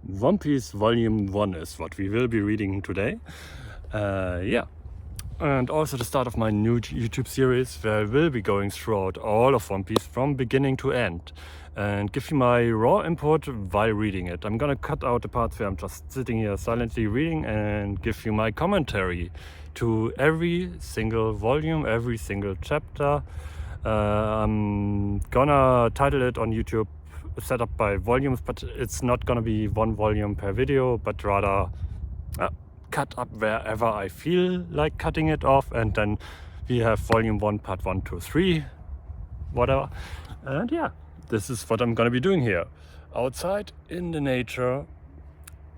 One Piece Volume 1 is what we will be reading today. Yeah. And also the start of my new YouTube series where I will be going throughout all of One Piece from beginning to end and give you my raw input while reading it. I'm gonna cut out the parts where I'm just sitting here silently reading and give you my commentary to every single volume, every single chapter. I'm gonna title it on YouTube set up by volumes, but it's not gonna be one volume per video, but rather cut up wherever I feel like cutting it off, and then we have volume 1, part 1, 2, 3, whatever. And yeah, this is what I'm gonna be doing here outside in the nature,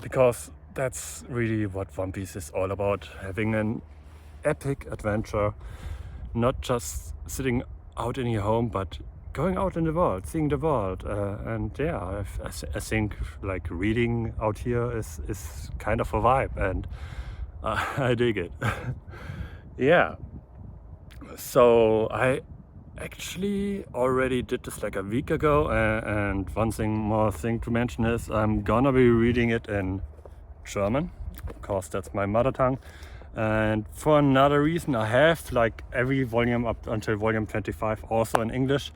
because that's really what One Piece is all about, having an epic adventure, not just sitting out in your home, but going out in the world, seeing the world. And yeah, I think like reading out here is kind of a vibe, and I dig it. Yeah, so I actually already did this like a week ago, and one more thing to mention is I'm gonna be reading it in German, because that's my mother tongue. And for another reason, I have like every volume up until volume 25 also in English,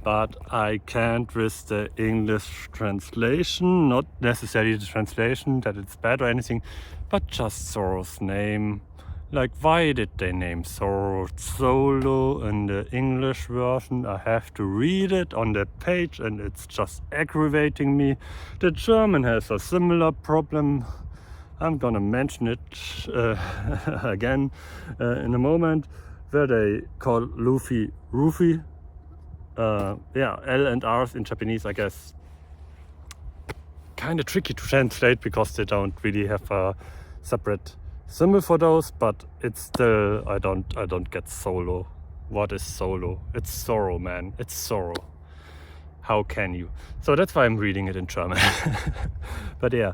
but I can't with the English translation, not necessarily the translation that it's bad or anything, but just Zoro's name. Like, why did they name Zoro Solo in the English version? I have to read it on the page and it's just aggravating me. The German has a similar problem. I'm gonna mention it again in a moment, where they call Luffy Rufy. Yeah, L and R's in Japanese, I guess, kind of tricky to translate because they don't really have a separate symbol for those. But it's still, I don't get Solo. What is Solo? It's Zoro, man. It's Zoro. How can you? So that's why I'm reading it in German. But yeah,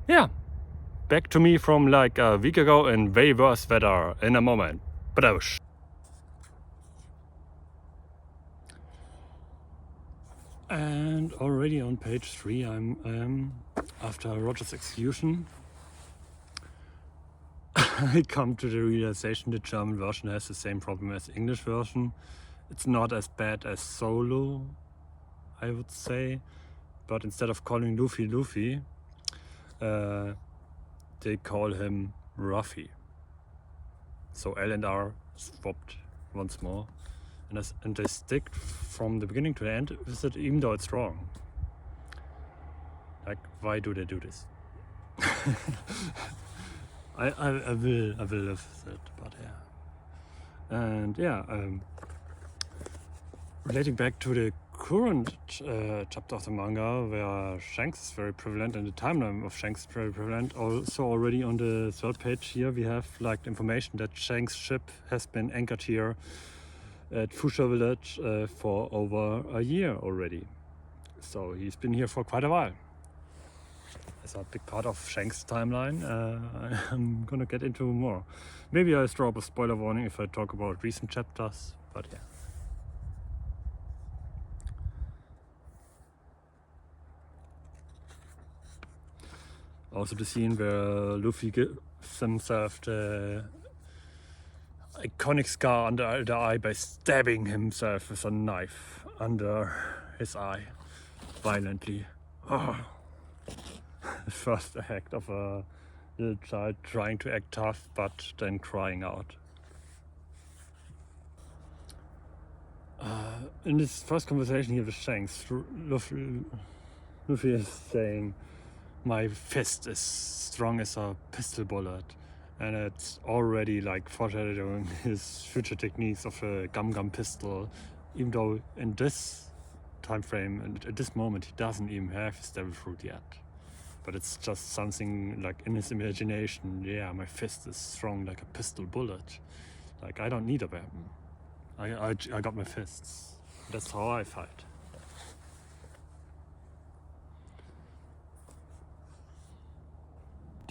yeah. Back to me from like a week ago in way worse weather in a moment. Badoosh. And already on page 3, I'm after Roger's execution. I come to the realization the German version has the same problem as the English version. It's not as bad as Solo, I would say, but instead of calling Luffy Luffy, they call him Ruffy. So L and R swapped once more, and they stick from the beginning to the end with it, even though it's wrong. Like, why do they do this? I will live with it, but yeah. And yeah, relating back to the current chapter of the manga, where Shanks is very prevalent and the timeline of Shanks is very prevalent. Also already on the third page here we have like information that Shanks' ship has been anchored here at Fusha Village for over a year already. So he's been here for quite a while. It's a big part of Shanks' timeline. I'm gonna get into more. Maybe I'll drop a spoiler warning if I talk about recent chapters, but yeah. Also the scene where Luffy gives himself the iconic scar under the eye by stabbing himself with a knife under his eye violently. Oh. The first act of a little child trying to act tough but then crying out. In this first conversation here with Shanks, Luffy is saying, "My fist is strong as a pistol bullet," and it's already like foreshadowing his future techniques of a Gum pistol, even though in this time frame and at this moment he doesn't even have his devil fruit yet. But it's just something like in his imagination. Yeah, my fist is strong like a pistol bullet. Like, I don't need a weapon. I got my fists. That's how I fight.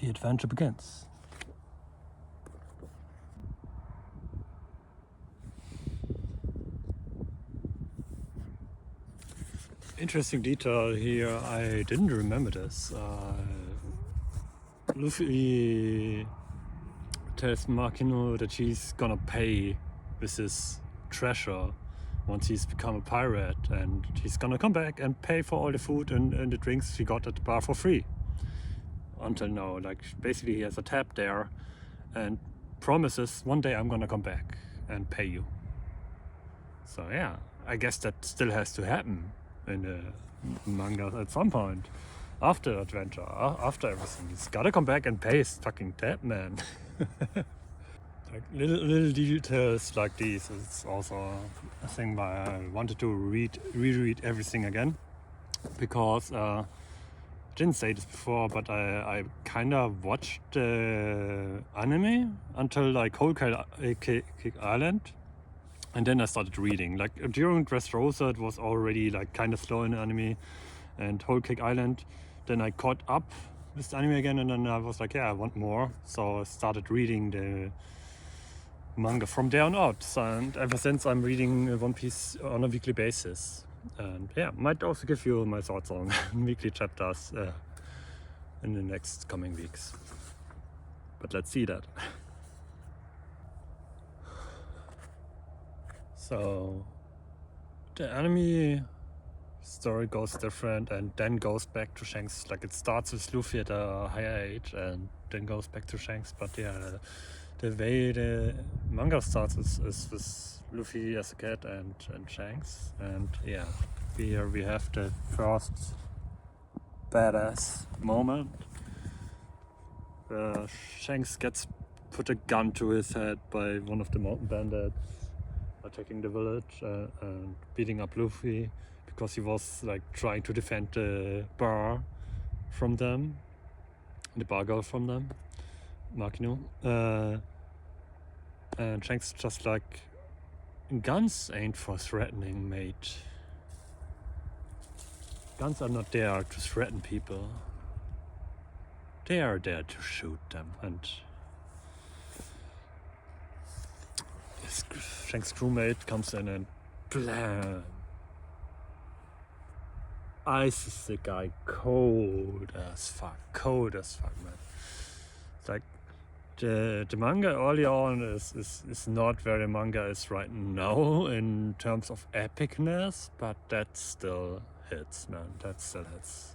The adventure begins. interesting detail here, I didn't remember this. Luffy tells Makino that he's gonna pay with his treasure once he's become a pirate, and he's gonna come back and pay for all the food and the drinks he got at the bar for free. Until now, like basically he has a tab there and promises one day I'm gonna come back and pay you. So yeah, I guess that still has to happen in the manga at some point. After adventure, after everything, he's gotta come back and pay his fucking tab, man. Like little details like these is also a thing why I wanted to reread everything again, because I didn't say this before, but I kind of watched the anime until like Whole Cake Island, and then I started reading. Like during Dressrosa it was already like kind of slow in the anime, and Whole Cake Island, then I caught up with the anime again, and then I was like, yeah, I want more, so I started reading the manga from there on out, and ever since I'm reading One Piece on a weekly basis. And yeah, might also give you my thoughts on weekly chapters in the next coming weeks, but let's see that. So the anime story goes different and then goes back to Shanks. Like it starts with Luffy at a higher age and then goes back to Shanks, but yeah, the way the manga starts is with Luffy as a kid and Shanks, and yeah, here we have the first badass moment. Shanks gets put a gun to his head by one of the mountain bandits attacking the village and beating up Luffy because he was like trying to defend the bar from them, the bar girl from them, Makino. And Shanks just like, guns ain't for threatening, mate. Guns are not there to threaten people. They are there to shoot them. And his Shanks' crewmate comes in and blam, ices the guy cold as fuck, man. It's like the manga early on is not where the manga is right now in terms of epicness, but that still hits, man. That still hits.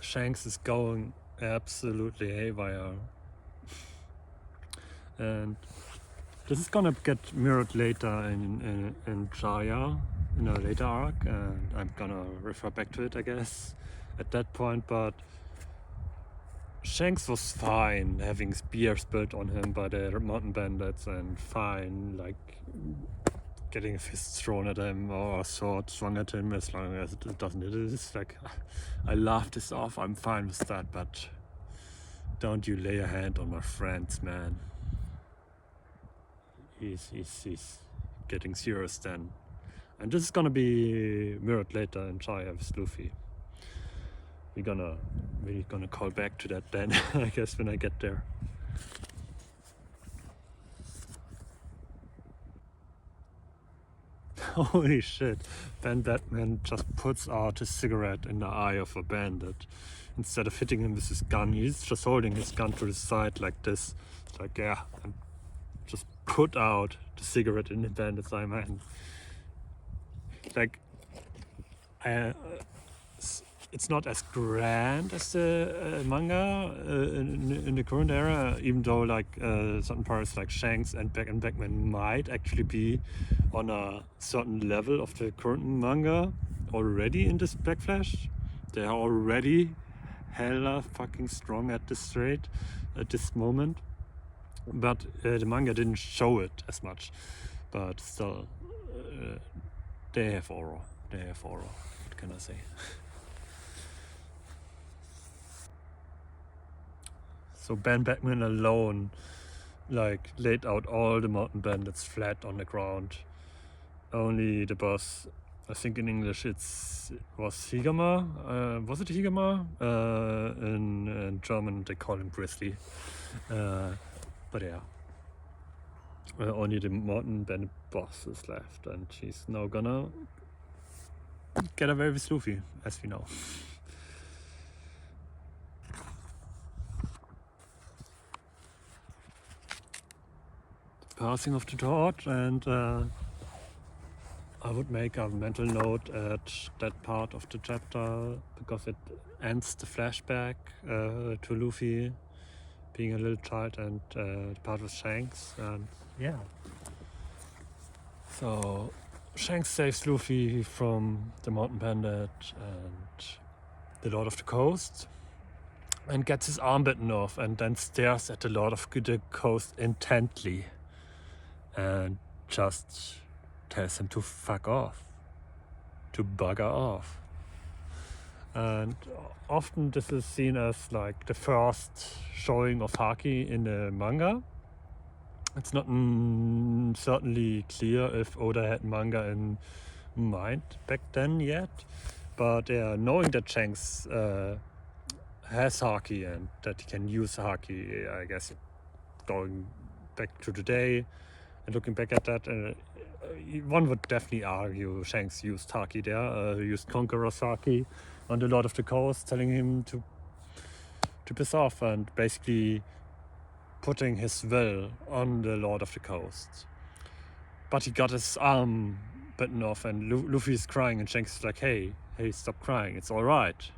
Shanks is going absolutely haywire, and this is gonna get mirrored later in Jaya, in a later arc, and I'm gonna refer back to it, I guess, at that point. But Shanks was fine having spears spilled on him by the mountain bandits, and fine like getting a fist thrown at him or a sword swung at him, as long as it doesn't. It is like, I laugh this off, I'm fine with that, but don't you lay a hand on my friends, man. He's getting serious then. And this is gonna be mirrored later in Jaya with Luffy. We're gonna call back to that then, I guess, when I get there. Holy shit, Ben Batman just puts out his cigarette in the eye of a bandit. Instead of hitting him with his gun, he's just holding his gun to the side like this. It's like, yeah, and just put out the cigarette in the bandit's eye, man. Like, it's not as grand as the manga in the current era, even though like certain parts like Shanks and Backman might actually be on a certain level of the current manga already in this Black Flash. They are already hella fucking strong at this rate, at this moment. But the manga didn't show it as much. But still, they have aura. They have aura. What can I say? So Ben Beckman alone like laid out all the mountain bandits flat on the ground. Only the boss, I think in English was Higama. Was it Higama? In German they call him Grizzly. But yeah, Only the Mountain Bandit boss is left, and she's now gonna get away with Luffy, as we know. Passing of the torch, and I would make a mental note at that part of the chapter because it ends the flashback to Luffy being a little child, and the part with Shanks, and yeah. So Shanks saves Luffy from the Mountain Bandit and the Lord of the Coast, and gets his arm bitten off, and then stares at the Lord of the Coast intently and just tells him to fuck off, to bugger off. And often this is seen as like the first showing of Haki in the manga. It's not certainly clear if Oda had manga in mind back then yet, but knowing that Shanks has Haki and that he can use Haki, I guess going back to today and looking back at that, one would definitely argue Shanks used Haki there, used Conqueror's Haki on the Lord of the Coast, telling him to piss off and basically putting his will on the Lord of the Coast. But he got his arm bitten off, and Luffy's crying, and Shanks is like, hey, stop crying, it's alright.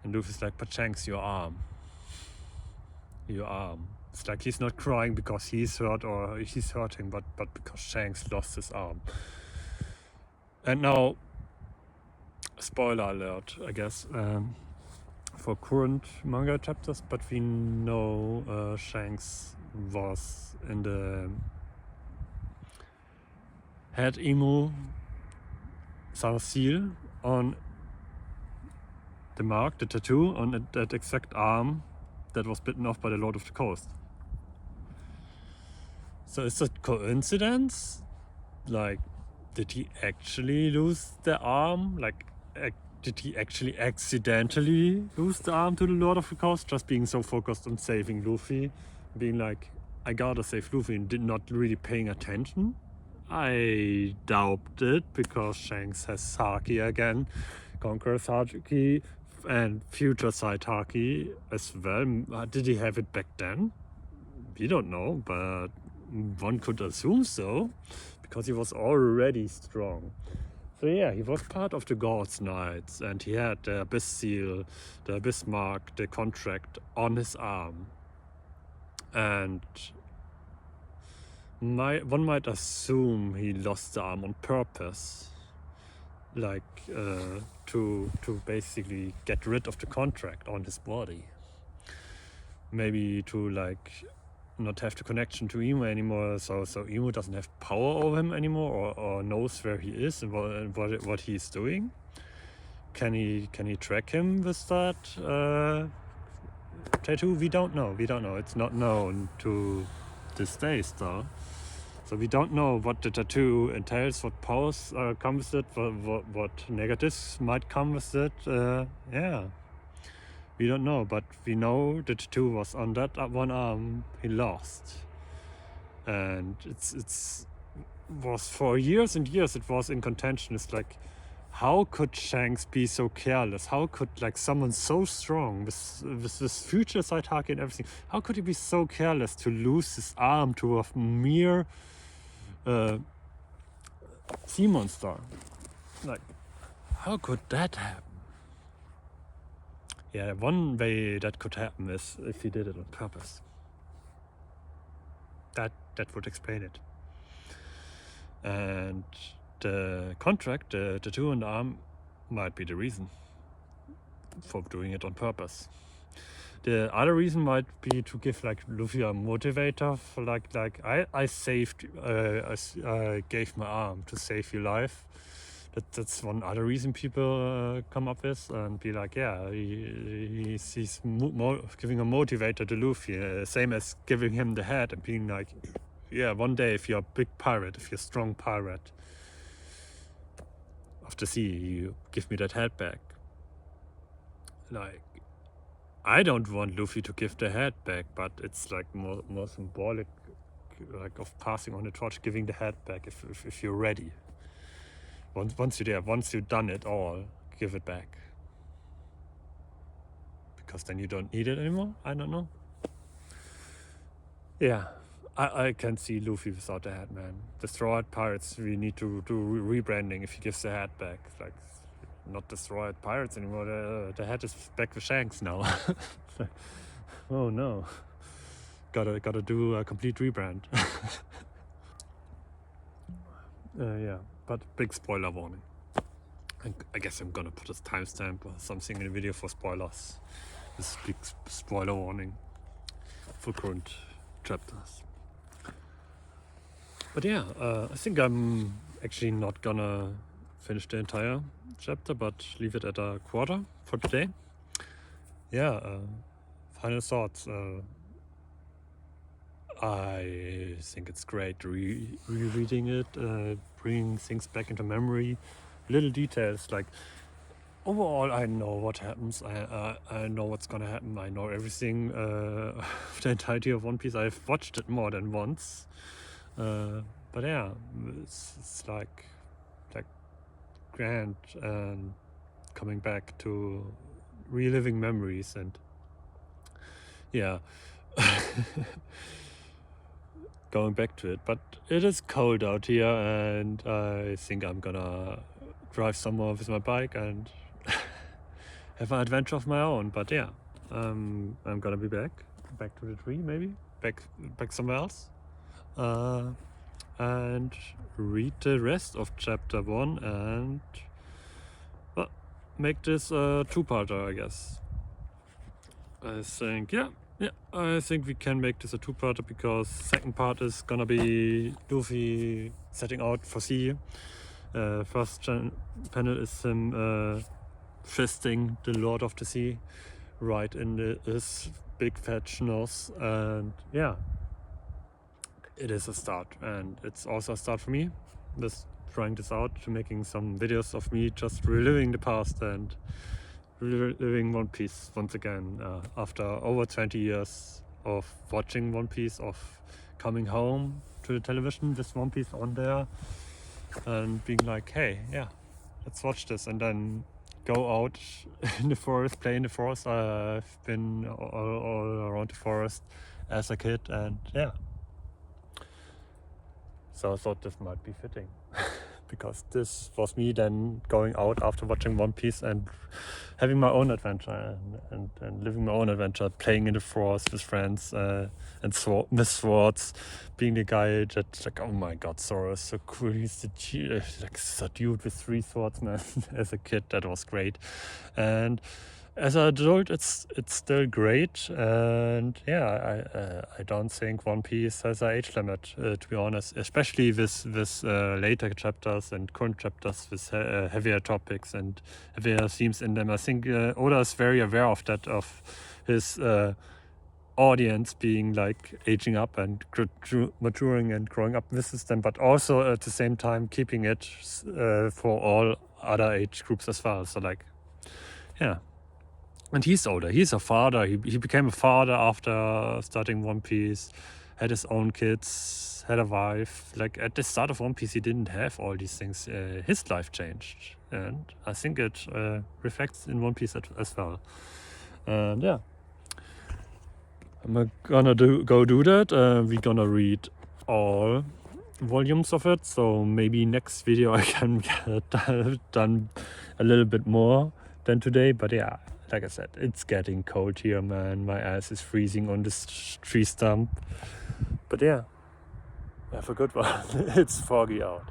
And Luffy's like, but Shanks, your arm. It's like he's not crying because he's hurt or he's hurting, but because Shanks lost his arm. And now, spoiler alert, I guess, for current manga chapters, but we know Shanks was in the had Emu South Seal on the mark, the tattoo on that exact arm that was bitten off by the Lord of the Coast. So is that coincidence? Like, did he actually lose the arm? Like, did he actually accidentally lose the arm to the Lord of the Coast, just being so focused on saving Luffy, being like, I gotta save Luffy, and did not really paying attention? I doubt it, because Shanks has Haki again, Conqueror's Haki and Future Sight Haki as well. Did he have it back then? We don't know, but one could assume so, because he was already strong. So yeah, he was part of the Gods Knights, and he had the Abyss Seal, the Abyss Mark, the contract on his arm. And one might assume he lost the arm on purpose, like to basically get rid of the contract on his body. Maybe to like not have the connection to Emu anymore, so Emu doesn't have power over him anymore, or knows where he is and what he's doing. Can he track him with that tattoo? We don't know. It's not known to this day still. So we don't know what the tattoo entails, what powers come with it, what negatives might come with it. Yeah. We don't know, but we know the tattoo was on that one arm he lost, and it's was for years and years. It was in contention. It's like, how could Shanks be so careless? How could like someone so strong with this Future Sight Haki and everything? How could he be so careless to lose his arm to a mere sea monster? Like, how could that happen? Yeah, one way that could happen is if he did it on purpose. That would explain it. And the contract, the tattoo on the arm, might be the reason for doing it on purpose. The other reason might be to give like Luffy a motivator for like I saved, I gave my arm to save your life. That's one other reason people come up with, and be like, yeah, he's giving a motivator to Luffy, same as giving him the head and being like, yeah, one day if you're a big pirate, if you're a strong pirate of the sea, you give me that head back. Like, I don't want Luffy to give the head back, but it's like more symbolic of passing on the torch, giving the hat back if you're ready. Once you're there, once you've done it all, give it back. Because then you don't need it anymore? I don't know. Yeah, I can see Luffy without the hat, man. The Straw Hat Pirates, we need to do rebranding if he gives the hat back. Like, not the Straw Hat Pirates anymore. The hat is back with Shanks now. Oh no. Gotta do a complete rebrand. Yeah, but big spoiler warning. I guess I'm gonna put a timestamp or something in the video for spoilers. This big spoiler warning for current chapters. But yeah, I think I'm actually not gonna finish the entire chapter, but leave it at a quarter for today. Yeah, final thoughts. I think it's great rereading it, bringing things back into memory, little details like. Overall, I know what happens. I know what's gonna happen. I know everything. The entirety of One Piece. I've watched it more than once. But yeah, it's like grand and coming back to reliving memories and yeah, going back to it. But it is cold out here, and I think I'm gonna drive somewhere with my bike and have an adventure of my own. But yeah, I'm gonna be back to the tree, maybe back somewhere else, and read the rest of chapter 1 and make this a two-parter, I guess. I think I think we can make this a two-parter because second part is gonna be Luffy setting out for sea. First panel is him fisting the Lord of the Sea right in his big fat nose, and yeah, it is a start, and it's also a start for me. Just trying this out, to making some videos of me just reliving the past and reliving One Piece once again after over 20 years of watching One Piece, of coming home to the television with One Piece on there and being like, hey, yeah, let's watch this, and then go out in the forest, play in the forest. I've been all around the forest as a kid, and yeah, so I thought this might be fitting. Because this was me then going out after watching One Piece and having my own adventure and living my own adventure, playing in the forest with friends and with swords, being the guy that like, oh my god, Zoro is so cool, he's a dude with 3 swords, man. As a kid, that was great, and as an adult, it's still great, and yeah, I don't think One Piece has an age limit, to be honest, especially with later chapters and current chapters with heavier topics and heavier themes in them. I think Oda is very aware of that, of his audience being like aging up and maturing and growing up with them, but also at the same time keeping it for all other age groups as well. So like, yeah. And he's older. He's a father. He became a father after starting One Piece, had his own kids, had a wife. Like at the start of One Piece, he didn't have all these things. His life changed, and I think it reflects in One Piece as well. And yeah, I'm gonna go do that. We're gonna read all volumes of it. So maybe next video I can get done a little bit more than today. But yeah. Like I said, it's getting cold here, man. My ass is freezing on this tree stump. But yeah, have a good one. It's foggy out.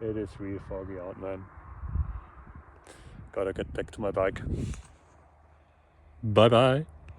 It is really foggy out, man. Gotta get back to my bike. Bye bye.